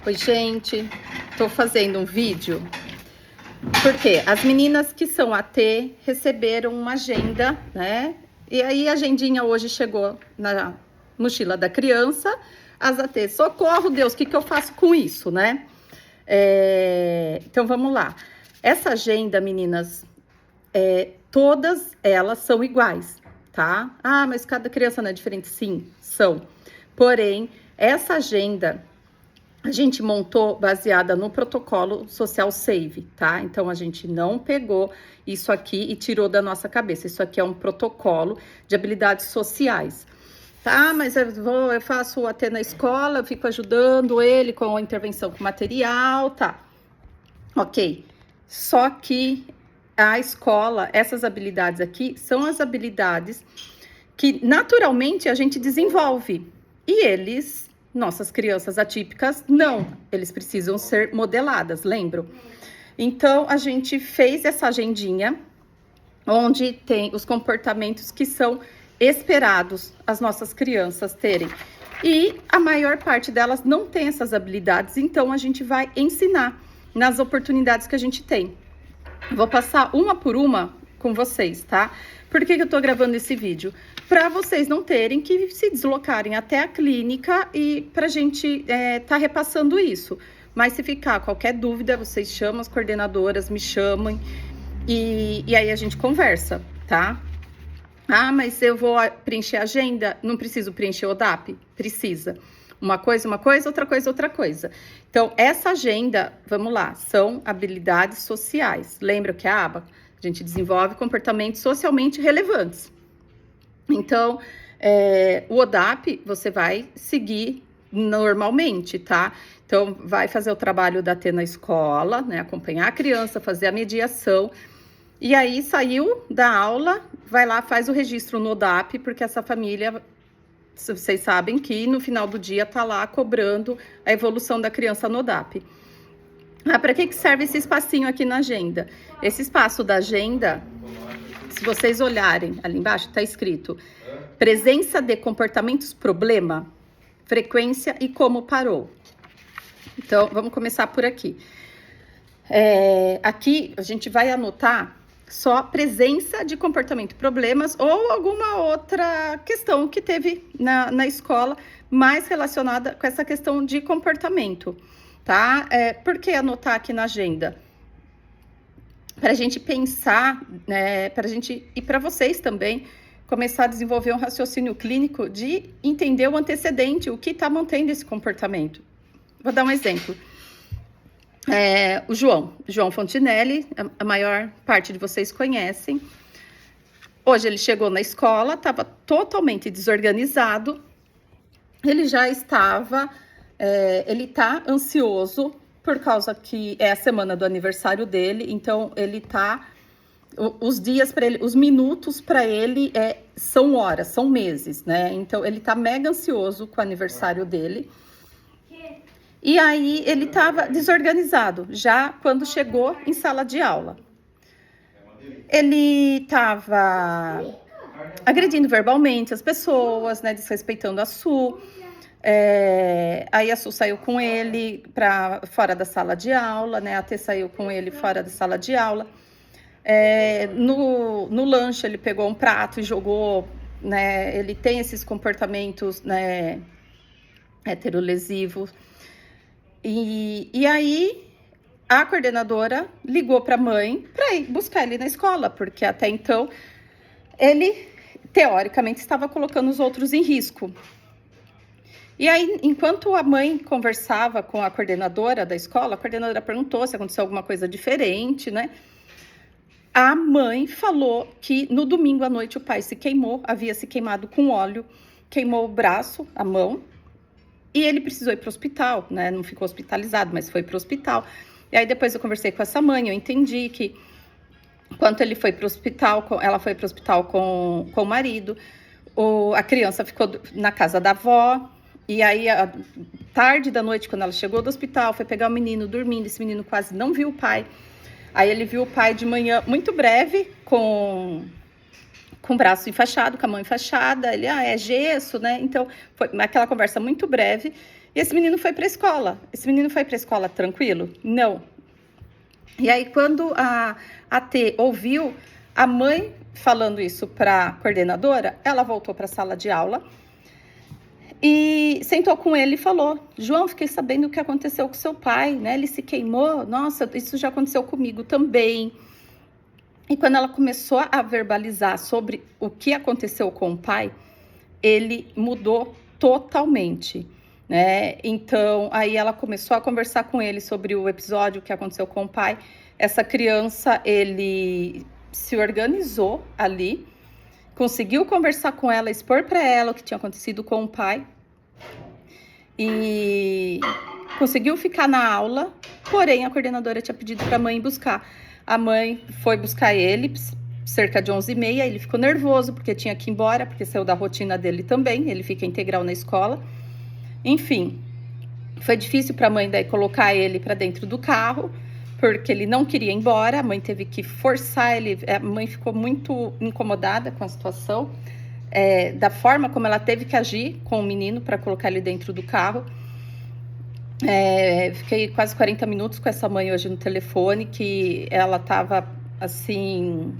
Oi, gente, tô fazendo um vídeo porque as meninas que são AT receberam uma agenda, né? E aí a agendinha hoje chegou na mochila da criança. As AT, socorro, Deus, o que que eu faço com isso, né? Então vamos lá. Essa agenda, meninas, todas elas são iguais, tá? Ah, mas cada criança não é diferente? Sim, são. Porém, essa agenda a gente montou baseada no protocolo Social Save, tá? Então, a gente não pegou isso aqui e tirou da nossa cabeça. Isso aqui é um protocolo de habilidades sociais. Tá, mas eu faço o AT na escola, eu fico ajudando ele com a intervenção com material, tá. Ok. Só que a escola, essas habilidades aqui, são as habilidades que naturalmente a gente desenvolve. E eles... Nossas crianças atípicas, não. Eles precisam ser modeladas, lembram? Então, a gente fez essa agendinha, onde tem os comportamentos que são esperados as nossas crianças terem. E a maior parte delas não tem essas habilidades, então a gente vai ensinar nas oportunidades que a gente tem. Vou passar uma por uma com vocês, tá? Por que eu tô gravando esse vídeo? Para vocês não terem que se deslocarem até a clínica e pra gente tá repassando isso. Mas se ficar qualquer dúvida, vocês chamam as coordenadoras, me chamem e aí a gente conversa, tá? Ah, mas eu vou preencher a agenda? Não preciso preencher o ODAP? Precisa. Uma coisa, outra coisa, outra coisa. Então, essa agenda, vamos lá, são habilidades sociais. Lembra que é a aba? A gente desenvolve comportamentos socialmente relevantes. Então, o ODAP você vai seguir normalmente, tá? Então, vai fazer o trabalho da AT na escola, né? Acompanhar a criança, fazer a mediação. E aí, saiu da aula, vai lá, faz o registro no ODAP, porque essa família, vocês sabem que no final do dia tá lá cobrando a evolução da criança no ODAP. Ah, para que serve esse espacinho aqui na agenda? Esse espaço da agenda, se vocês olharem ali embaixo, tá escrito presença de comportamentos problema, frequência e como parou. Então, vamos começar por aqui. Aqui a gente vai anotar só presença de comportamento problemas ou alguma outra questão que teve na escola mais relacionada com essa questão de comportamento, tá? Por que anotar aqui na agenda? Para a gente pensar, né, para a gente e para vocês também começar a desenvolver um raciocínio clínico de entender o antecedente, o que está mantendo esse comportamento. Vou dar um exemplo. O João Fontinelli, a maior parte de vocês conhecem. Hoje ele chegou na escola, estava totalmente desorganizado. Ele já estava, ele está ansioso por causa que é a semana do aniversário dele, então ele tá, os dias para ele, os minutos para ele são horas, são meses, né? Então ele tá mega ansioso com o aniversário dele. E aí ele tava desorganizado já quando chegou em sala de aula. Ele tava agredindo verbalmente as pessoas, né? Desrespeitando a Su. Aí a Su saiu com ele para fora da sala de aula, né? A T saiu com ele fora da sala de aula. No lanche ele pegou um prato e jogou, né? Ele tem esses comportamentos, né, heterolesivos. E aí a coordenadora ligou para a mãe para ir buscar ele na escola, porque até então ele teoricamente estava colocando os outros em risco. E aí, enquanto a mãe conversava com a coordenadora da escola, a coordenadora perguntou se aconteceu alguma coisa diferente, né? A mãe falou que no domingo à noite o pai se queimou, havia se queimado com óleo, queimou o braço, a mão, e ele precisou ir para o hospital, né? Não ficou hospitalizado, mas foi para o hospital. E aí depois eu conversei com essa mãe, eu entendi que quando ele foi para o hospital, ela foi para o hospital com o marido, a criança ficou na casa da avó. E aí, tarde da noite, quando ela chegou do hospital, foi pegar o menino dormindo. Esse menino quase não viu o pai. Aí ele viu o pai de manhã, muito breve, com o braço enfaixado, com a mão enfaixada. Ele, é gesso, né? Então, foi aquela conversa muito breve. E esse menino foi para a escola. Esse menino foi para a escola tranquilo? Não. E aí, quando a T ouviu a mãe falando isso para a coordenadora, ela voltou para a sala de aula e sentou com ele e falou: João, fiquei sabendo o que aconteceu com seu pai, né? Ele se queimou. Nossa, isso já aconteceu comigo também. E quando ela começou a verbalizar sobre o que aconteceu com o pai, ele mudou totalmente, né? Então, aí ela começou a conversar com ele sobre o episódio que aconteceu com o pai. Essa criança, ele se organizou ali, conseguiu conversar com ela, expor para ela o que tinha acontecido com o pai e conseguiu ficar na aula, porém a coordenadora tinha pedido para a mãe buscar. A mãe foi buscar ele cerca de 11h30, ele ficou nervoso porque tinha que ir embora, porque saiu da rotina dele também, ele fica integral na escola. Enfim, foi difícil para a mãe daí colocar ele para dentro do carro, porque ele não queria ir embora, a mãe teve que forçar ele, a mãe ficou muito incomodada com a situação, da forma como ela teve que agir com o menino para colocar ele dentro do carro. Fiquei quase 40 minutos com essa mãe hoje no telefone, que ela estava assim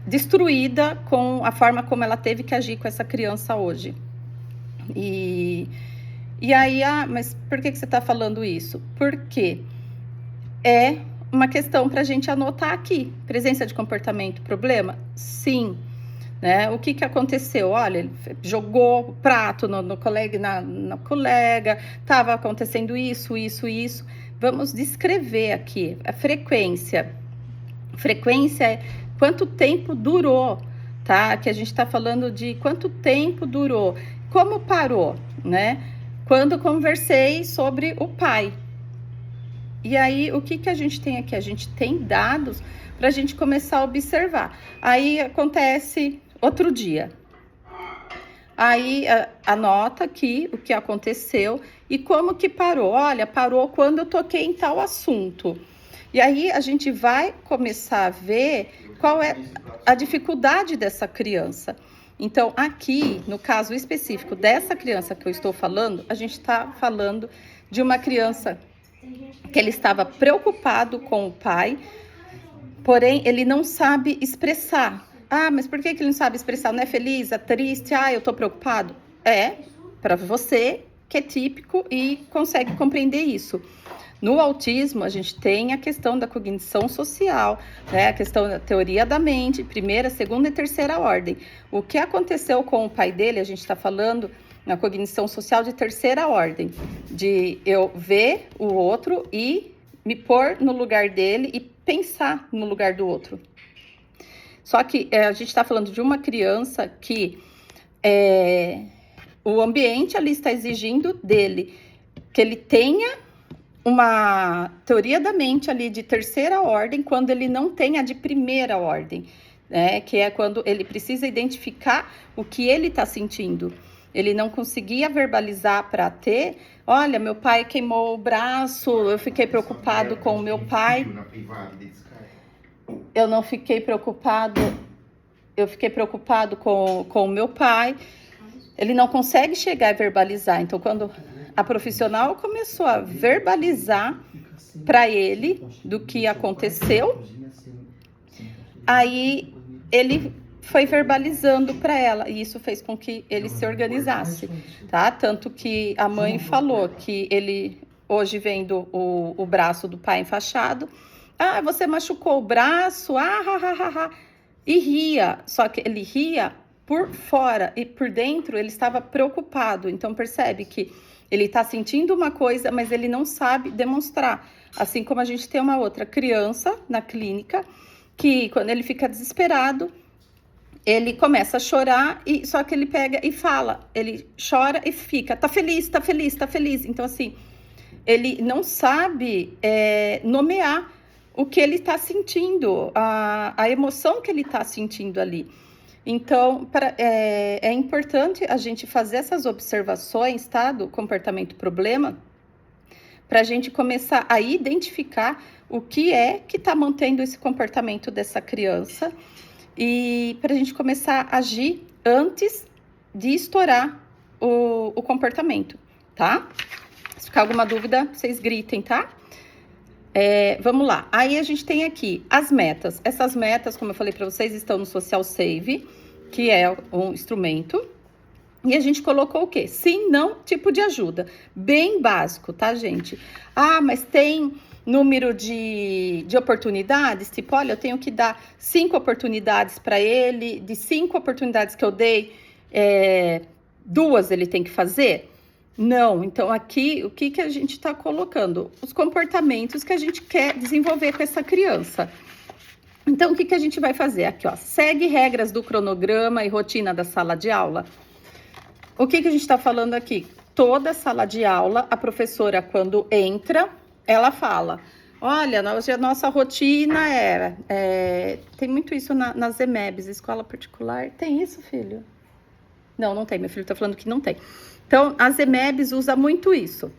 destruída com a forma como ela teve que agir com essa criança hoje. E aí, mas por que você está falando isso? Porque é uma questão para a gente anotar aqui. Presença de comportamento, problema? Sim. Né? O que aconteceu? Olha, ele jogou o prato no colega, na colega, estava acontecendo isso. Vamos descrever aqui a frequência. Frequência é quanto tempo durou, tá? Que a gente está falando de quanto tempo durou. Como parou, né? Quando conversei sobre o pai. E aí, o que a gente tem aqui? A gente tem dados para a gente começar a observar. Aí acontece outro dia. Aí anota aqui o que aconteceu e como que parou. Olha, parou quando eu toquei em tal assunto. E aí a gente vai começar a ver qual é a dificuldade dessa criança. Então, aqui, no caso específico dessa criança que eu estou falando, a gente está falando de uma criança que ele estava preocupado com o pai, porém ele não sabe expressar. Ah, mas por que ele não sabe expressar? Não é feliz, é triste? Ah, eu tô preocupado. Para você que é típico e consegue compreender isso. No autismo, a gente tem a questão da cognição social, né? A questão da teoria da mente, primeira, segunda e terceira ordem. O que aconteceu com o pai dele, a gente está falando na cognição social de terceira ordem, de eu ver o outro e me pôr no lugar dele e pensar no lugar do outro. Só que a gente está falando de uma criança que o ambiente ali está exigindo dele que ele tenha uma teoria da mente ali de terceira ordem, quando ele não tem a de primeira ordem, né? Que é quando ele precisa identificar o que ele está sentindo. Ele não conseguia verbalizar para ter, olha, meu pai queimou o braço, eu fiquei preocupado com o meu pai. Eu não fiquei preocupado, eu fiquei preocupado com o meu pai. Ele não consegue chegar a verbalizar. Então, quando a profissional começou a verbalizar para ele do que aconteceu, aí ele foi verbalizando para ela, e isso fez com que ele se organizasse, tá? Tanto que a mãe falou que ele, hoje vendo o braço do pai enfaixado, ah, você machucou o braço, e ria, só que ele ria por fora e por dentro ele estava preocupado. Então percebe que ele está sentindo uma coisa, mas ele não sabe demonstrar. Assim como a gente tem uma outra criança na clínica que, quando ele fica desesperado, ele começa a chorar, e só que ele pega e fala, ele chora e fica, tá feliz, tá feliz, tá feliz. Então, assim, ele não sabe nomear o que ele está sentindo, a emoção que ele está sentindo ali. Então, é importante a gente fazer essas observações, tá, do comportamento problema, para a gente começar a identificar o que é que está mantendo esse comportamento dessa criança e para a gente começar a agir antes de estourar o comportamento, tá? Se ficar alguma dúvida, vocês gritem, tá? Vamos lá. Aí a gente tem aqui as metas. Essas metas, como eu falei para vocês, estão no Social Save, que é um instrumento. E a gente colocou o quê? Sim, não, tipo de ajuda. Bem básico, tá, gente? Ah, mas tem número de oportunidades? Tipo, olha, eu tenho que dar 5 oportunidades para ele. De 5 oportunidades que eu dei, 2 ele tem que fazer? Não. Então, aqui, o que a gente está colocando? Os comportamentos que a gente quer desenvolver com essa criança. Então, o que a gente vai fazer? Aqui, ó, segue regras do cronograma e rotina da sala de aula. O que a gente está falando aqui? Toda sala de aula, a professora, quando entra, ela fala, olha, hoje a nossa rotina tem muito isso nas EMEBs, escola particular. Tem isso, filho? Não, não tem. Meu filho está falando que não tem. Então, as EMEBs usam muito isso.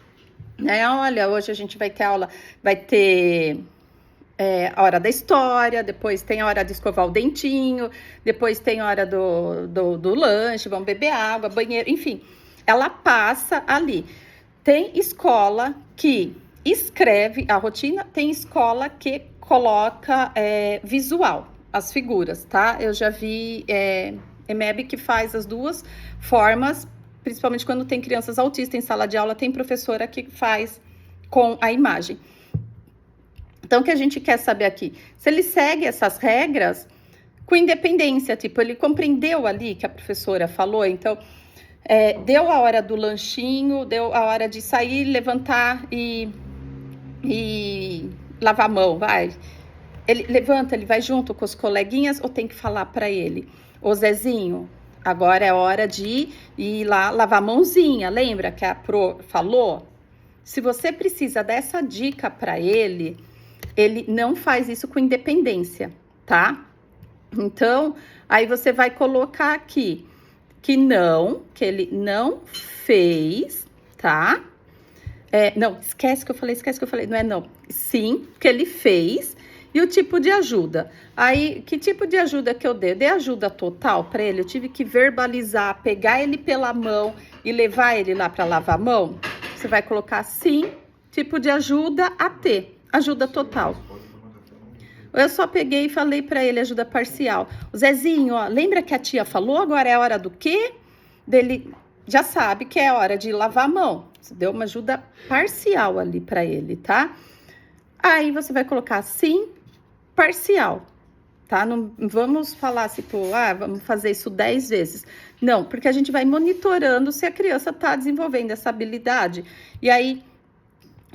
Olha, hoje a gente vai ter aula, vai ter... a hora da história, depois tem a hora de escovar o dentinho, depois tem a hora do lanche, vamos beber água, banheiro, enfim. Ela passa ali. Tem escola que escreve a rotina, tem escola que coloca visual, as figuras, tá? Eu já vi EMEB que faz as duas formas, principalmente quando tem crianças autistas em sala de aula, tem professora que faz com a imagem. Então, o que a gente quer saber aqui? Se ele segue essas regras com independência, tipo, ele compreendeu ali que a professora falou, então, deu a hora do lanchinho, deu a hora de sair, levantar e lavar a mão, vai. Ele levanta, ele vai junto com os coleguinhas ou tem que falar para ele? Ô Zezinho, agora é hora de ir lá lavar a mãozinha, lembra que a Pro falou? Se você precisa dessa dica para ele não faz isso com independência, tá? Então, aí você vai colocar aqui que ele não fez, tá? Não, esquece que eu falei, não é não. Sim, que ele fez e o tipo de ajuda. Aí, que tipo de ajuda que eu dei? Eu dei ajuda total para ele, eu tive que verbalizar, pegar ele pela mão e levar ele lá para lavar a mão. Você vai colocar sim, tipo de ajuda a ter. Ajuda total. Eu só peguei e falei para ele ajuda parcial. O Zezinho, ó, lembra que a tia falou? Agora é a hora do quê? Dele já sabe que é a hora de lavar a mão. Você deu uma ajuda parcial ali para ele, tá? Aí você vai colocar sim, parcial, tá? Não vamos falar tipo, vamos fazer isso 10 vezes. Não, porque a gente vai monitorando se a criança tá desenvolvendo essa habilidade. E aí,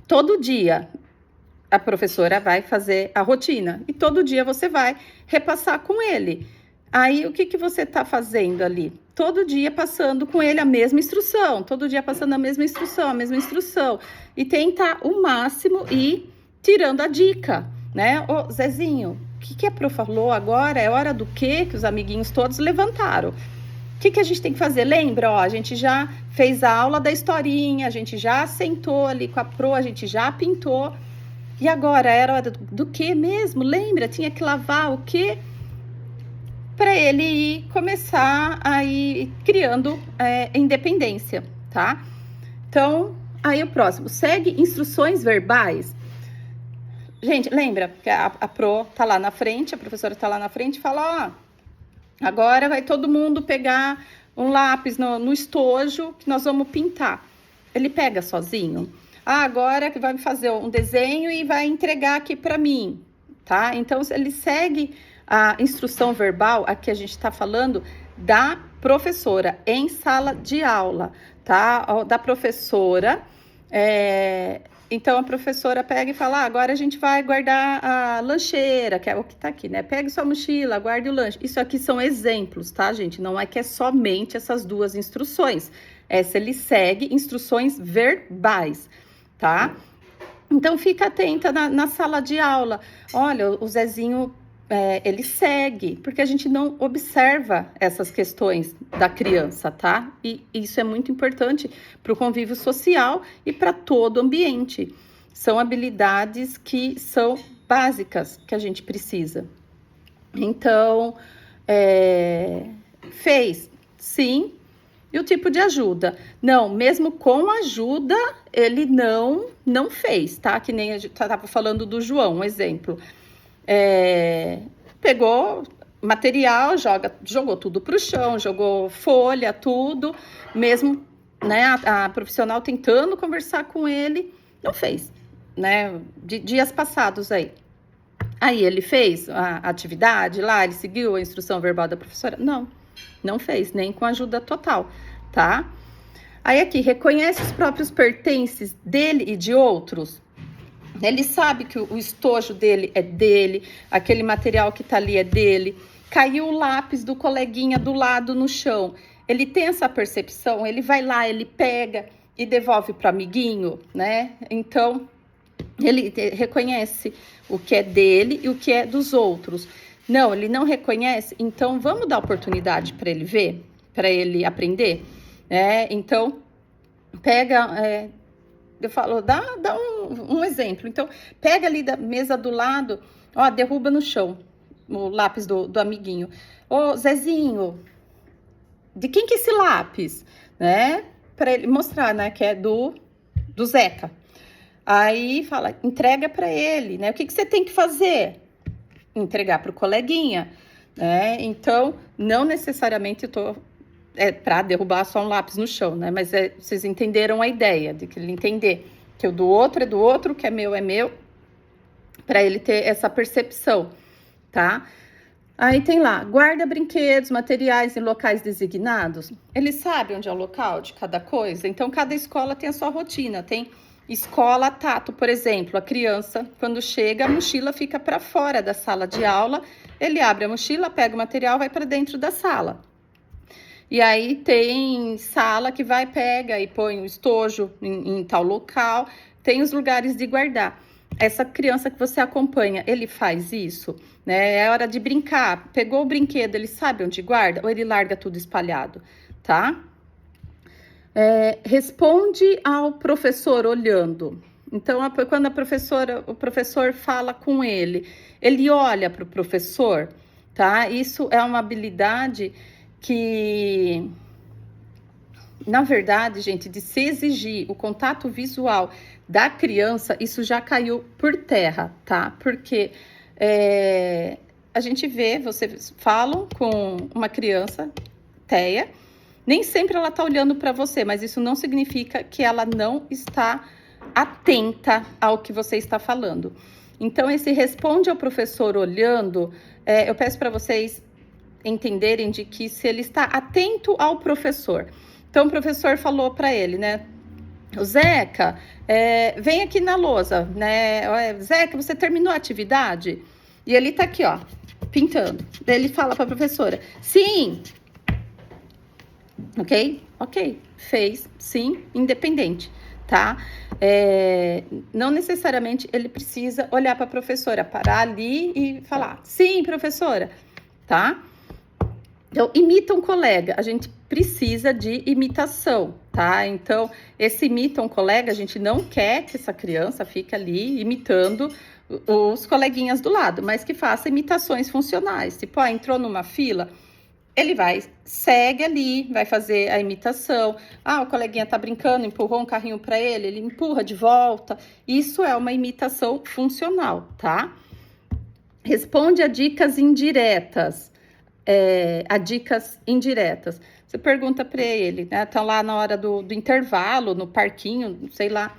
todo dia a professora vai fazer a rotina e todo dia você vai repassar com ele. Aí, o que você está fazendo ali? Todo dia passando com ele a mesma instrução, todo dia passando a mesma instrução. E tentar o máximo e tirando a dica, né? Ô, Zezinho, o que a Pro falou agora? É hora do quê? Que os amiguinhos todos levantaram. O que a gente tem que fazer? Lembra, ó, a gente já fez a aula da historinha, a gente já sentou ali com a Pro, a gente já pintou. E agora, era hora do quê mesmo? Lembra? Tinha que lavar o quê? Para ele ir começar a ir criando independência, tá? Então, aí o próximo. Segue instruções verbais. Gente, lembra que a Pro tá lá na frente, a professora tá lá na frente e fala, ó, agora vai todo mundo pegar um lápis no estojo que nós vamos pintar. Ele pega sozinho? Agora que vai fazer um desenho e vai entregar aqui para mim, tá? Então, ele segue a instrução verbal, aqui a gente está falando da professora em sala de aula, tá? Da professora, então a professora pega e fala, agora a gente vai guardar a lancheira, que é o que tá aqui, né? Pegue sua mochila, guarde o lanche. Isso aqui são exemplos, tá, gente? Não é que é somente essas duas instruções. Se ele segue instruções verbais, tá? Então, fica atenta na sala de aula. Olha, o Zezinho, ele segue, porque a gente não observa essas questões da criança, tá? E isso é muito importante para o convívio social e para todo o ambiente. São habilidades que são básicas que a gente precisa. Então, fez, sim. E o tipo de ajuda? Não, mesmo com ajuda, ele não fez, tá? Que nem a gente estava falando do João, um exemplo. Pegou material, jogou tudo para o chão, jogou folha, tudo, mesmo, né, a profissional tentando conversar com ele, não fez, né? Dias passados aí. Aí ele fez a atividade lá, ele seguiu a instrução verbal da professora? Não fez, nem com ajuda total, tá? Aí aqui, reconhece os próprios pertences dele e de outros. Ele sabe que o estojo dele é dele, aquele material que tá ali é dele. Caiu o lápis do coleguinha do lado no chão. Ele tem essa percepção, ele vai lá, ele pega e devolve para o amiguinho, né? Então, ele reconhece o que é dele e o que é dos outros. Não, ele não reconhece, então vamos dar oportunidade para ele ver, para ele aprender, né? Então, pega, eu falo, dá um exemplo. Então, pega ali da mesa do lado, ó, derruba no chão o lápis do amiguinho. Ô, Zezinho, de quem que é esse lápis? Né? Para ele mostrar, né, que é do Zeca. Aí fala, entrega para ele, né? O que você tem que fazer? Entregar para o coleguinha, né? Então, não necessariamente para derrubar só um lápis no chão, né? Mas vocês entenderam a ideia de que ele entender que o do outro é do outro, o que é meu, para ele ter essa percepção, tá? Aí tem lá, guarda brinquedos, materiais em locais designados. Ele sabe onde é o local de cada coisa, então cada escola tem a sua rotina, tem escola tato, por exemplo, a criança, quando chega, a mochila fica para fora da sala de aula, ele abre a mochila, pega o material, vai para dentro da sala. E aí tem sala que vai, pega e põe o estojo em tal local, tem os lugares de guardar. Essa criança que você acompanha, ele faz isso, né? É hora de brincar, pegou o brinquedo, ele sabe onde guarda ou ele larga tudo espalhado, tá? Responde ao professor olhando. Então, quando o professor fala com ele olha para o professor, tá? Isso é uma habilidade que, na verdade, gente, de se exigir o contato visual da criança, isso já caiu por terra, tá? Porque a gente vê, vocês falam com uma criança, Teia, nem sempre ela tá olhando para você, mas isso não significa que ela não está atenta ao que você está falando. Então, esse responde ao professor olhando, eu peço para vocês entenderem de que se ele está atento ao professor. Então, o professor falou para ele, né? O Zeca, vem aqui na lousa, né? Zeca, você terminou a atividade? E ele tá aqui, ó, pintando. Daí ele fala para a professora, sim. Ok, fez, sim, independente, tá? Não necessariamente ele precisa olhar para a professora, parar ali e falar, sim, professora, tá? Então, imita um colega, a gente precisa de imitação, tá? Então, esse imita um colega, a gente não quer que essa criança fique ali imitando os coleguinhas do lado, mas que faça imitações funcionais. Tipo, entrou numa fila, ele segue ali, vai fazer a imitação. O coleguinha tá brincando, empurrou um carrinho para ele empurra de volta. Isso é uma imitação funcional, tá? Responde a dicas indiretas. A dicas indiretas. Você pergunta para ele, né? Tá lá na hora do intervalo, no parquinho, sei lá.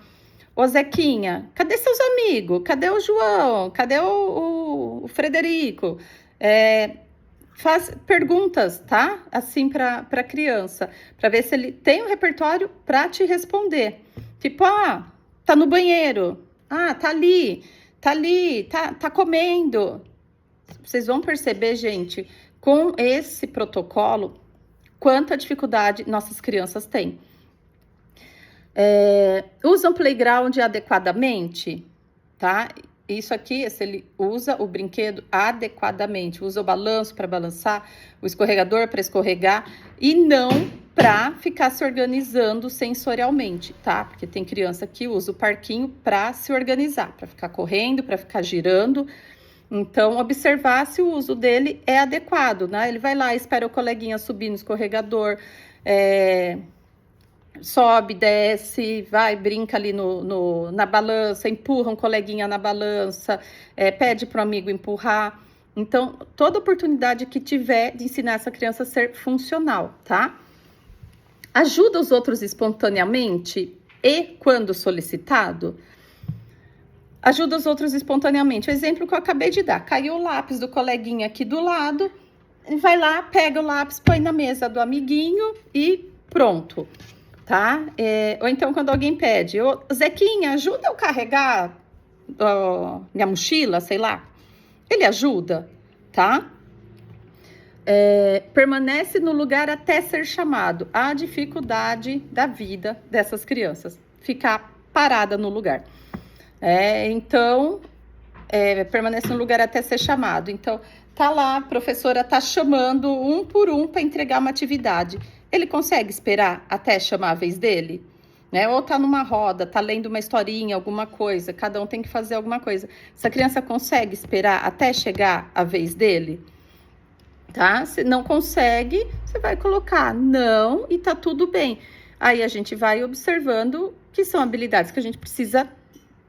Ô Zequinha, cadê seus amigos? Cadê o João? Cadê o Frederico? Faz perguntas, tá? Assim para a criança, para ver se ele tem um repertório para te responder. Tipo, tá no banheiro. Tá ali, tá comendo. Vocês vão perceber, gente, com esse protocolo, quanta dificuldade nossas crianças têm. Usam playground adequadamente, tá? Isso aqui, se ele usa o brinquedo adequadamente, usa o balanço para balançar, o escorregador para escorregar e não para ficar se organizando sensorialmente, tá? Porque tem criança que usa o parquinho para se organizar, para ficar correndo, para ficar girando. Então, observar se o uso dele é adequado, né? Ele vai lá, espera o coleguinha subir no escorregador, sobe, desce, vai, brinca ali na balança, empurra um coleguinha na balança, pede para o amigo empurrar. Então, toda oportunidade que tiver de ensinar essa criança a ser funcional, tá? Ajuda os outros espontaneamente e quando solicitado. Ajuda os outros espontaneamente. O exemplo que eu acabei de dar. Caiu o lápis do coleguinha aqui do lado, vai lá, pega o lápis, põe na mesa do amiguinho e pronto, tá? Ou então quando alguém pede, Zequinha, ajuda eu carregar minha mochila, sei lá. Ele ajuda, tá? Permanece no lugar até ser chamado. A dificuldade da vida dessas crianças, ficar parada no lugar. Então, permanece no lugar até ser chamado. Então, tá lá, a professora tá chamando um por um para entregar uma atividade. Ele consegue esperar até chamar a vez dele? Ou tá numa roda, tá lendo uma historinha, alguma coisa, cada um tem que fazer alguma coisa. Essa criança consegue esperar até chegar a vez dele? Tá? Se não consegue, você vai colocar não e tá tudo bem. Aí a gente vai observando que são habilidades que a gente precisa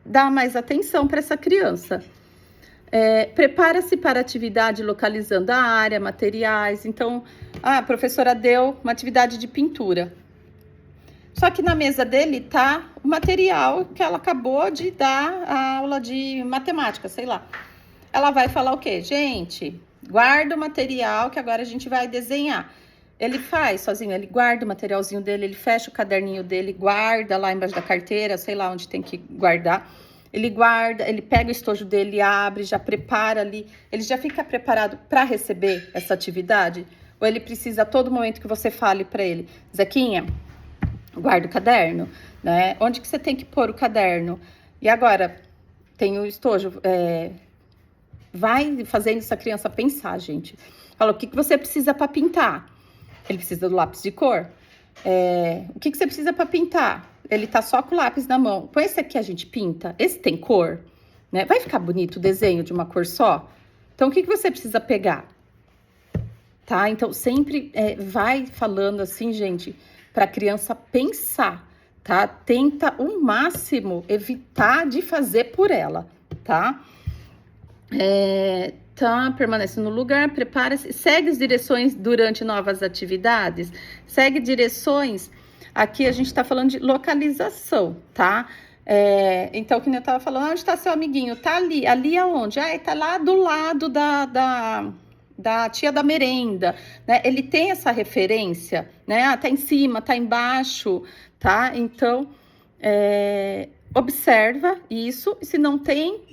dar mais atenção para essa criança. Prepara-se para a atividade localizando a área, materiais. Então, a professora deu uma atividade de pintura. Só que na mesa dele tá o material que ela acabou de dar a aula de matemática, sei lá. Ela vai falar o quê? Gente, guarda o material que agora a gente vai desenhar. Ele faz sozinho, ele guarda o materialzinho dele, ele fecha o caderninho dele, guarda lá embaixo da carteira, sei lá onde tem que guardar. Ele guarda, ele pega o estojo dele, abre, já prepara ali. Ele já fica preparado para receber essa atividade? Ou ele precisa a todo momento que você fale para ele, Zequinha, guarda o caderno, né? Onde que você tem que pôr o caderno? E agora, tem o estojo. Vai fazendo essa criança pensar, gente. Fala, o que você precisa para pintar? Ele precisa do lápis de cor. O que você precisa para pintar? Ele tá só com o lápis na mão. Põe esse aqui, a gente pinta. Esse tem cor, né? Vai ficar bonito o desenho de uma cor só? Então, o que você precisa pegar? Tá? Então, sempre vai falando assim, gente, para a criança pensar, tá? Tenta o máximo evitar de fazer por ela, tá? Permanece no lugar, prepara-se, segue as direções durante novas atividades, segue direções, aqui a gente tá falando de localização, tá? Então, que eu tava falando, onde tá seu amiguinho? Tá ali aonde? Tá lá do lado da tia da merenda, né? Ele tem essa referência, né? Tá em cima, tá embaixo, tá? Então, observa isso, e se não tem,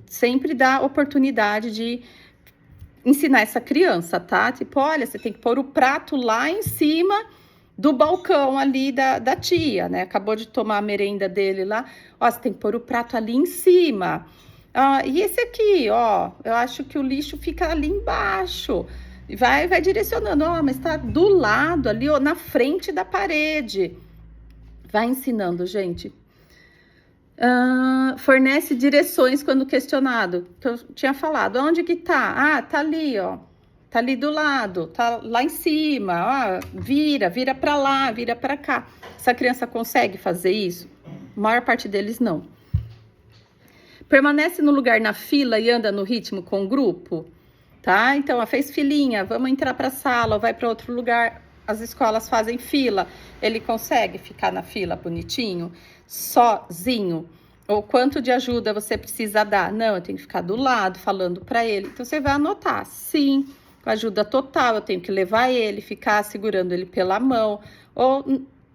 sempre dá oportunidade de ensinar essa criança, tá? Tipo, olha, você tem que pôr o prato lá em cima do balcão ali da tia, né? Acabou de tomar a merenda dele lá. Ó, você tem que pôr o prato ali em cima. E esse aqui, ó, eu acho que o lixo fica ali embaixo. E vai direcionando, ó, mas tá do lado ali, ó, na frente da parede. Vai ensinando, gente. Fornece direções quando questionado, que eu tinha falado, onde que tá? Tá ali, ó, tá ali do lado, tá lá em cima, ó, vira pra lá, vira pra cá. Essa criança consegue fazer isso? A maior parte deles não. Permanece no lugar na fila e anda no ritmo com o grupo, tá? Então, fez filinha, vamos entrar pra sala, ou vai para outro lugar. As escolas fazem fila, ele consegue ficar na fila bonitinho, sozinho? Ou quanto de ajuda você precisa dar? Não, eu tenho que ficar do lado, falando para ele. Então, você vai anotar, sim, com ajuda total, eu tenho que levar ele, ficar segurando ele pela mão.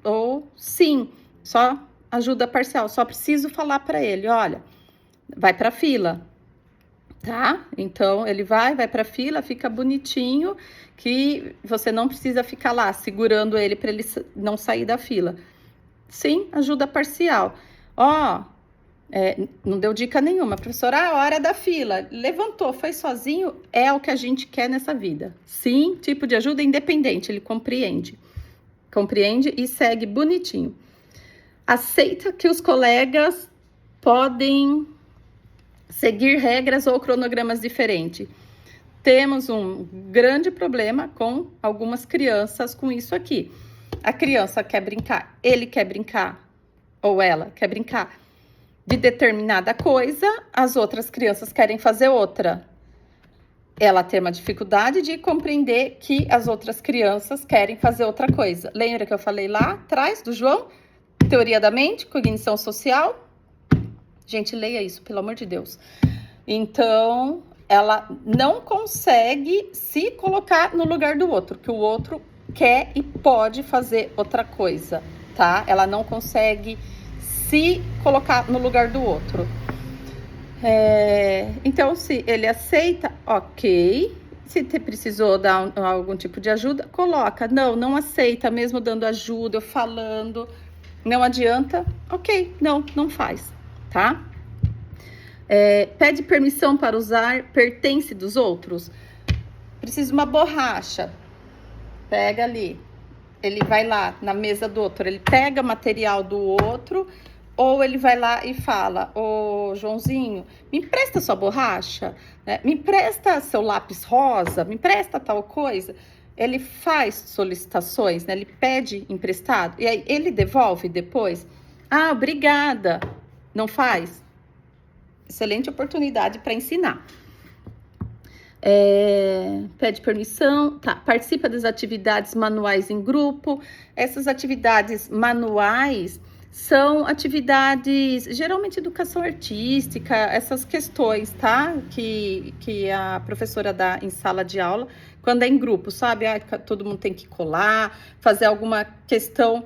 Ou sim, só ajuda parcial, só preciso falar para ele, olha, vai para fila, tá? Então, ele vai pra fila, fica bonitinho, que você não precisa ficar lá segurando ele para ele não sair da fila. Sim, ajuda parcial. Não deu dica nenhuma. Professora, a hora da fila. Levantou, foi sozinho, é o que a gente quer nessa vida. Sim, tipo de ajuda independente, ele compreende. Compreende e segue bonitinho. Aceita que os colegas podem seguir regras ou cronogramas diferentes. Temos um grande problema com algumas crianças com isso aqui. A criança quer brincar, ele quer brincar, ou ela quer brincar de determinada coisa, as outras crianças querem fazer outra. Ela tem uma dificuldade de compreender que as outras crianças querem fazer outra coisa. Lembra que eu falei lá atrás do João? Teoria da mente, cognição social. Gente, leia isso, pelo amor de Deus. Então, ela não consegue se colocar no lugar do outro, que o outro quer e pode fazer outra coisa, tá? Ela não consegue se colocar no lugar do outro. Então, se ele aceita, ok. Se precisou dar algum tipo de ajuda, coloca. Não aceita, mesmo dando ajuda, falando, não adianta, ok, não faz, tá? Pede permissão para usar pertence dos outros. Precisa de uma borracha. Pega ali. Ele vai lá na mesa do outro, ele pega material do outro, ou ele vai lá e fala: ô Joãozinho, me empresta sua borracha, né? Me empresta seu lápis rosa, me empresta tal coisa. Ele faz solicitações, né? Ele pede emprestado, e aí ele devolve depois. Ah, obrigada. Não faz? Excelente oportunidade para ensinar. Pede permissão, tá? Participa das atividades manuais em grupo. Essas atividades manuais são atividades, geralmente educação artística, essas questões, tá? Que a professora dá em sala de aula, quando é em grupo, sabe? Todo mundo tem que colar, fazer alguma questão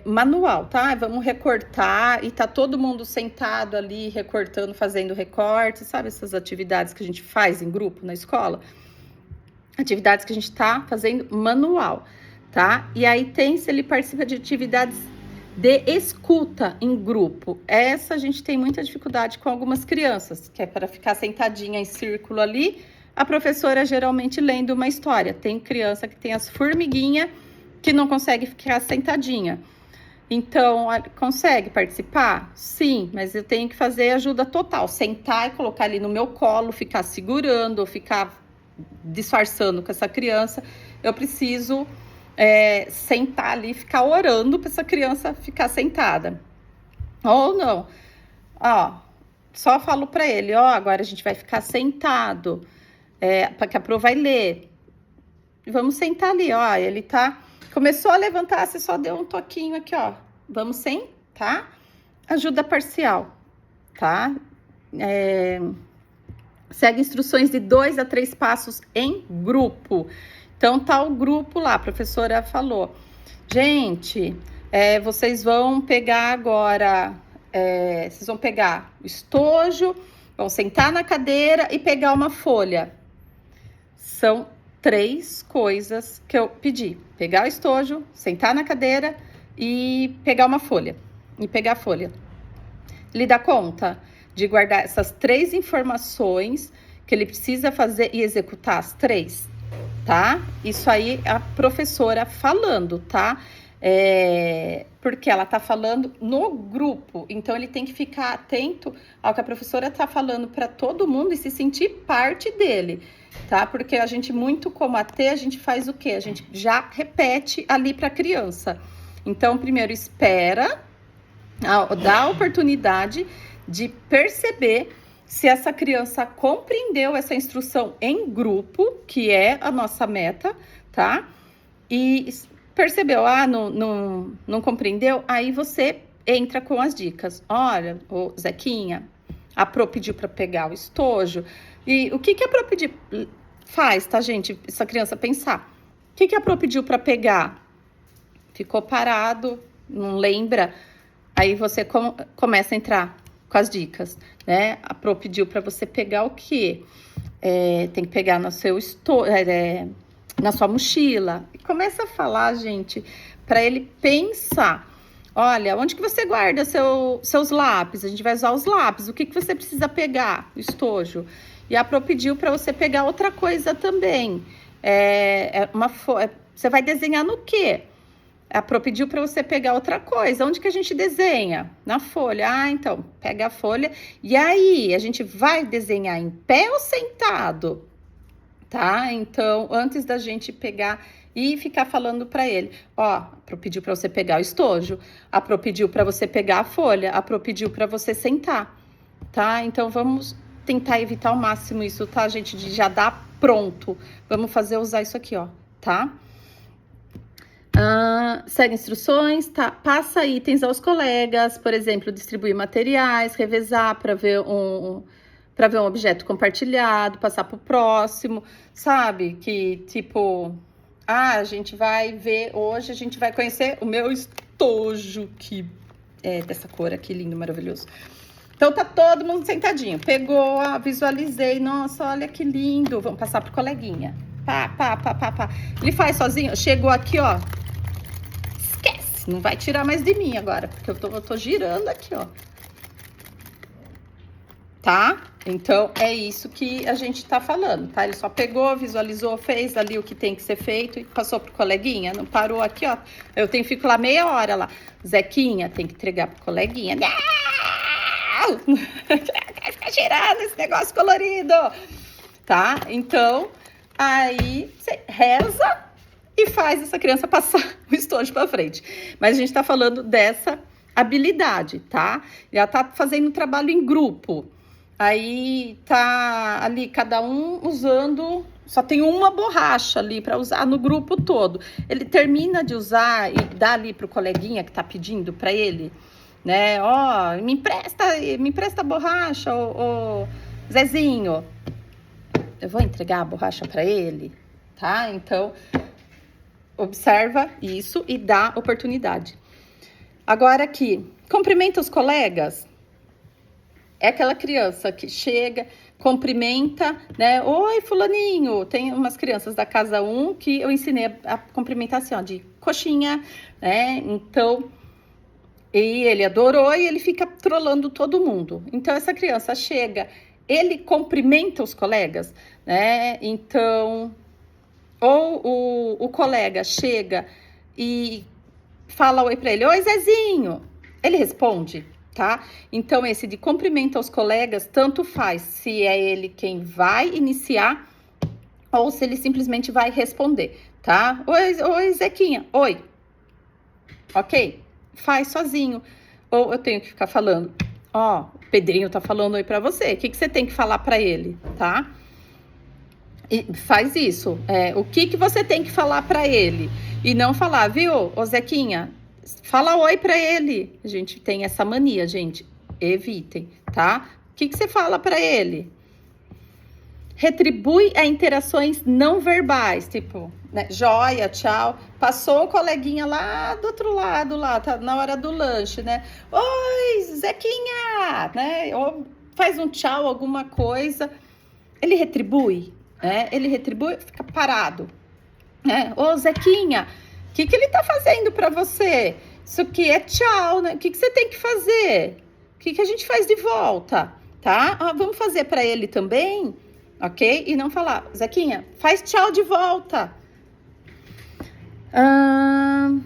manual, tá? Vamos recortar e tá todo mundo sentado ali, recortando, fazendo recorte, sabe? Essas atividades que a gente faz em grupo na escola. Atividades que a gente tá fazendo manual, tá? E aí se ele participa de atividades de escuta em grupo. Essa a gente tem muita dificuldade com algumas crianças, que é para ficar sentadinha em círculo ali, a professora geralmente lendo uma história. Tem criança que tem as formiguinhas que não consegue ficar sentadinha. Então, consegue participar? Sim, mas eu tenho que fazer ajuda total. Sentar e colocar ali no meu colo, ficar segurando, ou ficar disfarçando com essa criança. Eu preciso sentar ali, ficar orando para essa criança ficar sentada. Ou não. Ó, só falo para ele, ó, agora a gente vai ficar sentado, para que a Pro vai ler. Vamos sentar ali, ó, ele tá... Começou a levantar, você só deu um toquinho aqui, ó. Vamos sentar. Ajuda parcial, tá? Segue instruções de 2 a 3 passos em grupo. Então, tá o grupo lá, a professora falou. Gente, vocês vão pegar agora... vocês vão pegar o estojo, vão sentar na cadeira e pegar uma folha. São 3 coisas que eu pedi. Pegar o estojo, sentar na cadeira e pegar uma folha. E pegar a folha. Ele dá conta de guardar essas 3 informações que ele precisa fazer e executar as 3, tá? Isso aí a professora falando, tá? Porque ela tá falando no grupo, então ele tem que ficar atento ao que a professora tá falando para todo mundo e se sentir parte dele, tá? Porque a gente, muito como AT, a gente faz o quê? A gente já repete ali para a criança. Então, primeiro espera, dá a oportunidade de perceber se essa criança compreendeu essa instrução em grupo, que é a nossa meta, tá? E percebeu, não compreendeu? Aí você entra com as dicas. Olha, o Zequinha, a Pro pediu para pegar o estojo. E o que a Pro pediu? Faz, tá, gente? Essa criança pensar. O que a Pro pediu para pegar? Ficou parado, não lembra? Aí você começa a entrar com as dicas, né? A Pro pediu para você pegar o quê? Tem que pegar no seu estojo, na sua mochila. E começa a falar, gente, para ele pensar. Olha, onde que você guarda seus lápis? A gente vai usar os lápis. O que você precisa pegar? O estojo. E a Pro pediu para você pegar outra coisa também. Você vai desenhar no quê? A Pro pediu para você pegar outra coisa. Onde que a gente desenha? Na folha. Ah, então, pega a folha. E aí, a gente vai desenhar em pé ou sentado? Tá? Então, antes da gente pegar e ficar falando para ele, ó, a Pro pediu para você pegar o estojo, a Pro pediu para você pegar a folha, a Pro pediu para você sentar, tá? Então vamos tentar evitar ao máximo isso, tá, gente? De já dar pronto. Vamos usar isso aqui, ó, tá? Segue instruções, tá? Passa itens aos colegas, por exemplo, distribuir materiais, revezar para ver um objeto compartilhado, passar para o próximo, sabe? Que tipo, a gente vai ver hoje, a gente vai conhecer o meu estojo, que é dessa cor aqui, lindo, maravilhoso. Então tá todo mundo sentadinho, pegou, visualizei, nossa, olha que lindo, vamos passar pro coleguinha. Pá. Ele faz sozinho, chegou aqui, ó. Esquece, não vai tirar mais de mim agora, porque eu tô girando aqui, ó. Tá? Então, é isso que a gente tá falando, tá? Ele só pegou, visualizou, fez ali o que tem que ser feito e passou pro coleguinha, não parou aqui, ó. Eu fico lá meia hora lá. Zequinha, tem que entregar pro coleguinha. Fica girando esse negócio colorido, tá? Então, aí você reza e faz essa criança passar o estojo para frente. Mas a gente tá falando dessa habilidade, tá? Ela tá fazendo um trabalho em grupo. Aí tá ali cada um usando, só tem uma borracha ali para usar no grupo todo. Ele termina de usar e dá ali pro coleguinha que tá pedindo para ele, né? Ó, me empresta a borracha, ô Zezinho. Eu vou entregar a borracha para ele, tá? Então, observa isso e dá oportunidade. Agora aqui, cumprimenta os colegas. É aquela criança que chega, cumprimenta, né? Oi, fulaninho. Tem umas crianças da casa 1 que eu ensinei a cumprimentar assim, ó, de coxinha, né? Então, e ele adorou e ele fica trolando todo mundo. Então, essa criança chega, ele cumprimenta os colegas, né? Então, ou o colega chega e fala oi para ele, oi, Zezinho. Ele responde, tá? Então, esse de cumprimenta os colegas, tanto faz se é ele quem vai iniciar ou se ele simplesmente vai responder, tá? Oi, Zequinha, oi. Ok? Faz sozinho. Ou eu tenho que ficar falando, ó, o Pedrinho tá falando oi pra você, o que você tem que falar pra ele, tá? E faz isso, o que você tem que falar pra ele, e não falar, viu, ô Zequinha, fala oi pra ele. A gente tem essa mania, gente, evitem, tá? O que você fala pra ele? Retribui a interações não verbais, tipo, né, joia, tchau. Passou o coleguinha lá do outro lado, lá, tá na hora do lanche, né? Oi, Zequinha, né? Ou faz um tchau, alguma coisa. Ele retribui, né? Ele retribui, fica parado, né? Ô, Zequinha, o que ele tá fazendo pra você? Isso aqui é tchau, né? O que você tem que fazer? O que a gente faz de volta, tá? Vamos fazer pra ele também? Ok? E não falar, Zequinha, faz tchau de volta.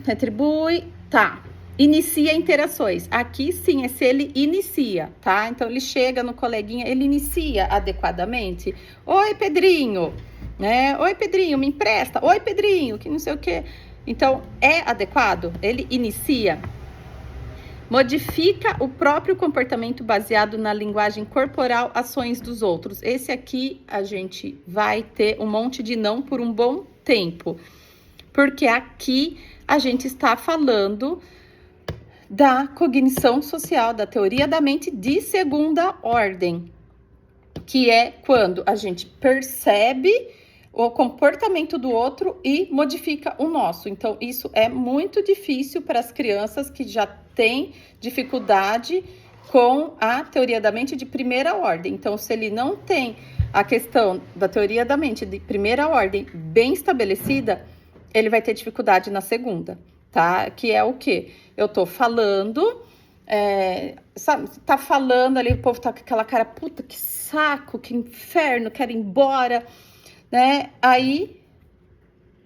Retribui, tá. Inicia interações. Aqui sim, é se ele inicia, tá? Então, ele chega no coleguinha, ele inicia adequadamente. Oi, Pedrinho, né? Oi, Pedrinho, me empresta. Oi, Pedrinho, que não sei o quê. Então, é adequado? Ele inicia. Modifica o próprio comportamento baseado na linguagem corporal, ações dos outros. Esse aqui a gente vai ter um monte de não por um bom tempo. Porque aqui a gente está falando da cognição social, da teoria da mente de segunda ordem. Que é quando a gente percebe o comportamento do outro e modifica o nosso. Então, isso é muito difícil para as crianças que já têm dificuldade com a teoria da mente de primeira ordem. Então, se ele não tem a questão da teoria da mente de primeira ordem bem estabelecida, ele vai ter dificuldade na segunda, tá? Que é o quê? Eu tô falando, sabe, tá falando ali, o povo tá com aquela cara, puta, que saco, que inferno, quero ir embora, né? Aí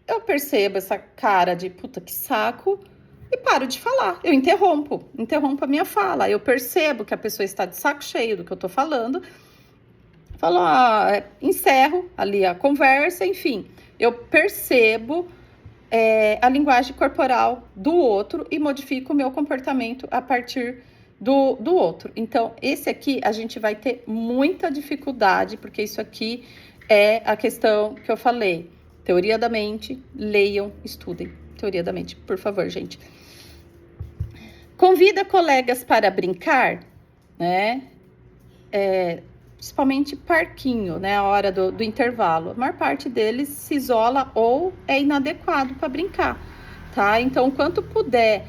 eu percebo essa cara de puta que saco e paro de falar. Eu interrompo a minha fala. Eu percebo que a pessoa está de saco cheio do que eu tô falando. Falo, encerro ali a conversa, enfim. Eu percebo a linguagem corporal do outro e modifico o meu comportamento a partir do outro. Então, esse aqui a gente vai ter muita dificuldade, porque isso aqui é a questão que eu falei. Teoria da mente, leiam, estudem. Teoria da mente, por favor, gente. Convida colegas para brincar, né? Principalmente parquinho, né? A hora do intervalo. A maior parte deles se isola ou é inadequado para brincar, tá? Então, quanto puder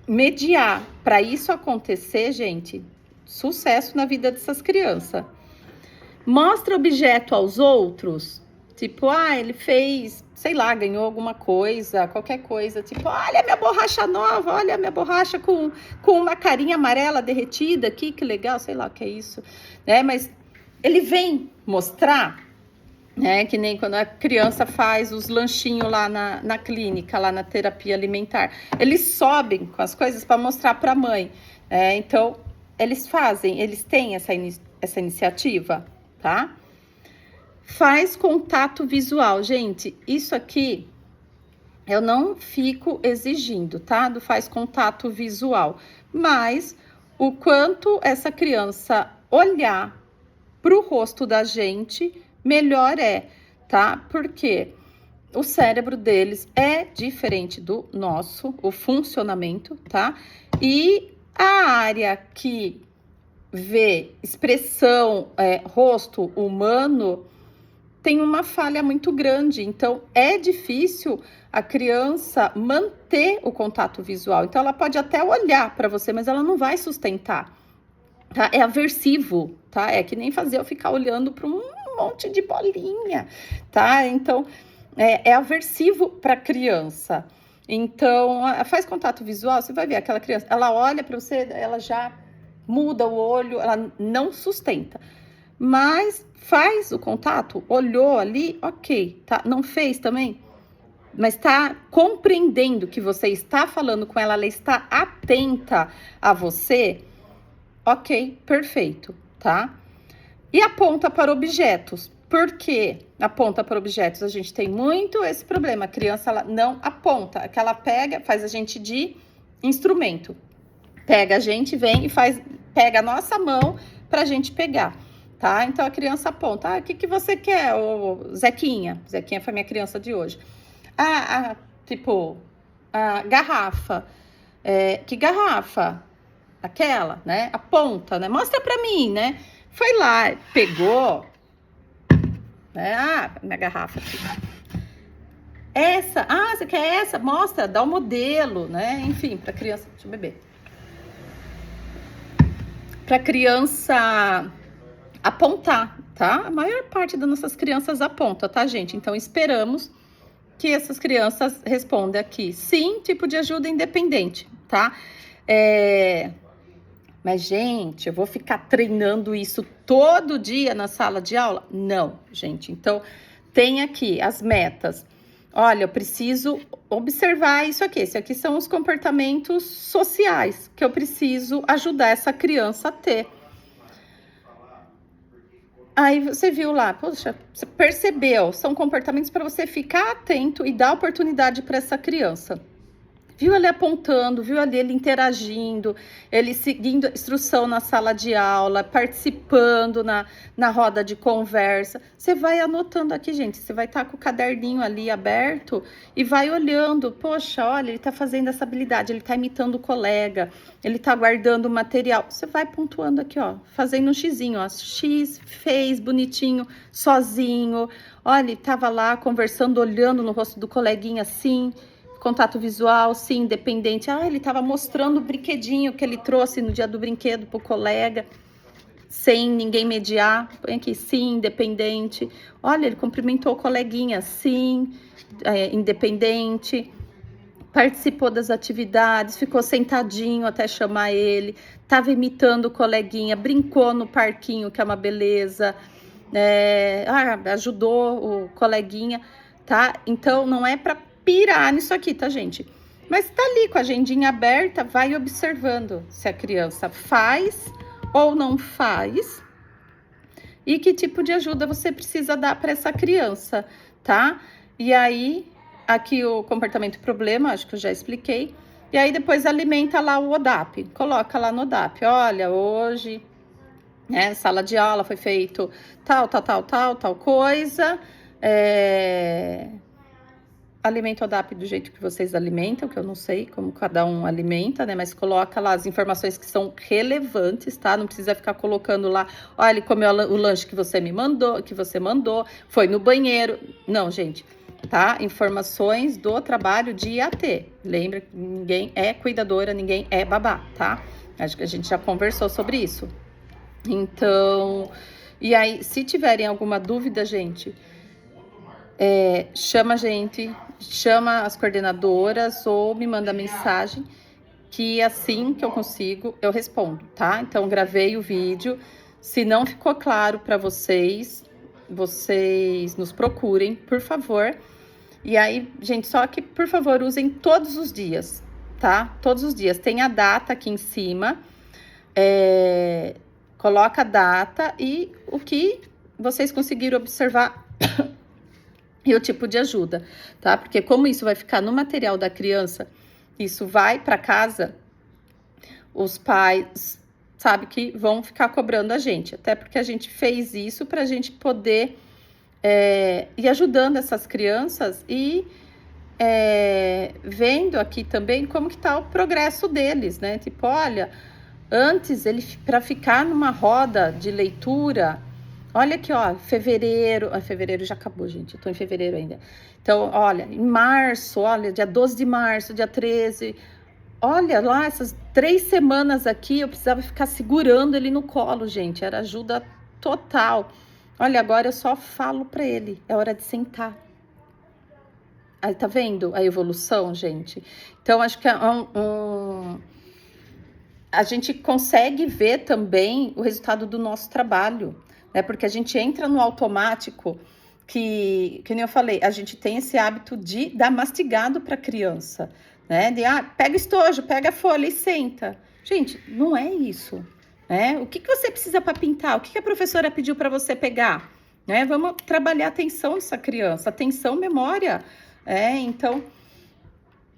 mediar para isso acontecer, gente, sucesso na vida dessas crianças. Mostra objeto aos outros, tipo, ele fez, sei lá, ganhou alguma coisa, qualquer coisa, tipo, olha minha borracha nova, olha minha borracha com uma carinha amarela derretida aqui, que legal, sei lá o que é isso, né? Mas ele vem mostrar, né? Que nem quando a criança faz os lanchinhos lá na clínica, lá na terapia alimentar, eles sobem com as coisas para mostrar para a mãe, né? Então, eles têm essa iniciativa, tá? Faz contato visual. Gente, isso aqui eu não fico exigindo, tá? Do faz contato visual. Mas o quanto essa criança olhar pro rosto da gente, melhor é, tá? Porque o cérebro deles é diferente do nosso, o funcionamento, tá? E a área que vê expressão, rosto humano, tem uma falha muito grande, então é difícil a criança manter o contato visual. Então ela pode até olhar para você, mas ela não vai sustentar, tá? É aversivo, tá? É que nem fazer eu ficar olhando para um monte de bolinha, tá? Então é aversivo para a criança. Então faz contato visual, você vai ver aquela criança, ela olha para você, ela já muda o olho, ela não sustenta. Mas faz o contato, olhou ali, ok, tá? Não fez também, mas tá compreendendo que você está falando com ela, ela está atenta a você, ok, perfeito, tá? E aponta para objetos. Por que aponta para objetos? A gente tem muito esse problema, a criança ela não aponta, que ela pega, faz a gente de instrumento. Pega a gente, vem e pega a nossa mão pra gente pegar, tá? Então a criança aponta, o que você quer, ô Zequinha? Zequinha foi minha criança de hoje. Tipo, a garrafa. Que garrafa? Aquela, né? Aponta, né? Mostra pra mim, né? Foi lá, pegou, né? Minha garrafa aqui. Essa, você quer essa? Mostra, dá o modelo, né? Enfim, pra criança, deixa eu beber. Pra criança apontar, tá? A maior parte das nossas crianças aponta, tá, gente? Então, esperamos que essas crianças respondam aqui. Sim, tipo de ajuda independente, tá? Mas, gente, eu vou ficar treinando isso todo dia na sala de aula? Não, gente. Então, tem aqui as metas. Olha, eu preciso observar isso aqui. Esse aqui são os comportamentos sociais que eu preciso ajudar essa criança a ter. Aí você viu lá, poxa, você percebeu, são comportamentos para você ficar atento e dar oportunidade para essa criança. Viu ele apontando, viu ali ele interagindo, ele seguindo a instrução na sala de aula, participando na roda de conversa. Você vai anotando aqui, gente, você vai estar com o caderninho ali aberto e vai olhando. Poxa, olha, ele está fazendo essa habilidade, ele está imitando o colega, ele está guardando o material. Você vai pontuando aqui, ó, fazendo um xizinho, ó. X, fez, bonitinho, sozinho. Olha, ele estava lá conversando, olhando no rosto do coleguinha assim. Contato visual, sim, independente. Ele estava mostrando o brinquedinho que ele trouxe no dia do brinquedo pro colega, sem ninguém mediar. Põe aqui, sim, independente. Olha, ele cumprimentou o coleguinha, sim, independente. Participou das atividades, ficou sentadinho até chamar ele. Estava imitando o coleguinha, brincou no parquinho, que é uma beleza. Ajudou o coleguinha, tá? Então, não é para pirar nisso aqui, tá, gente? Mas tá ali com a agendinha aberta, vai observando se a criança faz ou não faz e que tipo de ajuda você precisa dar para essa criança, tá? E aí Aqui o comportamento problema, acho que eu já expliquei. E aí depois alimenta lá o ODAP, coloca lá no ODAP, olha, hoje, né, sala de aula foi feito tal coisa, alimenta o ODAP do jeito que vocês alimentam, que eu não sei como cada um alimenta, né, mas coloca lá as informações que são relevantes, tá? Não precisa ficar colocando lá, olha, ele comeu o lanche que você me mandou, que você mandou, foi no banheiro. Não, gente, tá? Informações do trabalho de IAT. Lembra que ninguém é cuidadora, ninguém é babá, tá? Acho que a gente já conversou sobre isso. Então, e aí, se tiverem alguma dúvida, gente, chama a gente, chama as coordenadoras ou me manda mensagem, que assim que eu consigo, eu respondo, tá? Então, gravei o vídeo. Se não ficou claro para vocês, vocês nos procurem, por favor. E aí, gente, só que, por favor, usem todos os dias, tá? Todos os dias. Tem a data aqui em cima. Coloca a data e o que vocês conseguiram observar e o tipo de ajuda, tá? Porque como isso vai ficar no material da criança, isso vai para casa, os pais, sabe, que vão ficar cobrando a gente. Até porque a gente fez isso para a gente poder ir ajudando essas crianças e vendo aqui também como que tá o progresso deles, né? Tipo, olha, antes ele, para ficar numa roda de leitura, olha aqui, ó, fevereiro já acabou, gente, eu tô em fevereiro ainda. Então, olha, em março, olha, dia 12 de março, dia 13, olha lá, essas 3 semanas aqui, eu precisava ficar segurando ele no colo, gente, era ajuda total. Olha, agora eu só falo para ele, é hora de sentar. Aí, tá vendo a evolução, gente? Então, acho que a gente consegue ver também o resultado do nosso trabalho, né? Porque a gente entra no automático, que nem eu falei, a gente tem esse hábito de dar mastigado para a criança, né? De, pega o estojo, pega a folha e senta. Gente, não é isso, né? O que você precisa para pintar? O que a professora pediu para você pegar? Né? Vamos trabalhar a atenção dessa criança, atenção, memória. Então...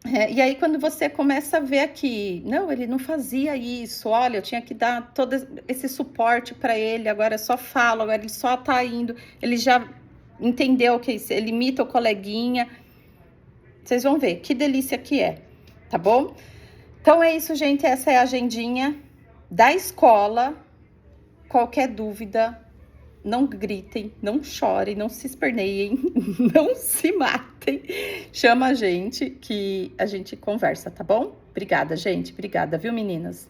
e aí, quando você começa a ver aqui, não, ele não fazia isso, olha, eu tinha que dar todo esse suporte para ele, agora eu só falo, agora ele só tá indo, ele já entendeu que ele imita o coleguinha. Vocês vão ver que delícia que é, tá bom? Então é isso, gente, essa é a agendinha da escola. Qualquer dúvida, não gritem, não chorem, não se esperneiem, não se matem. Chama a gente que a gente conversa, tá bom? Obrigada, gente. Obrigada, viu, meninas?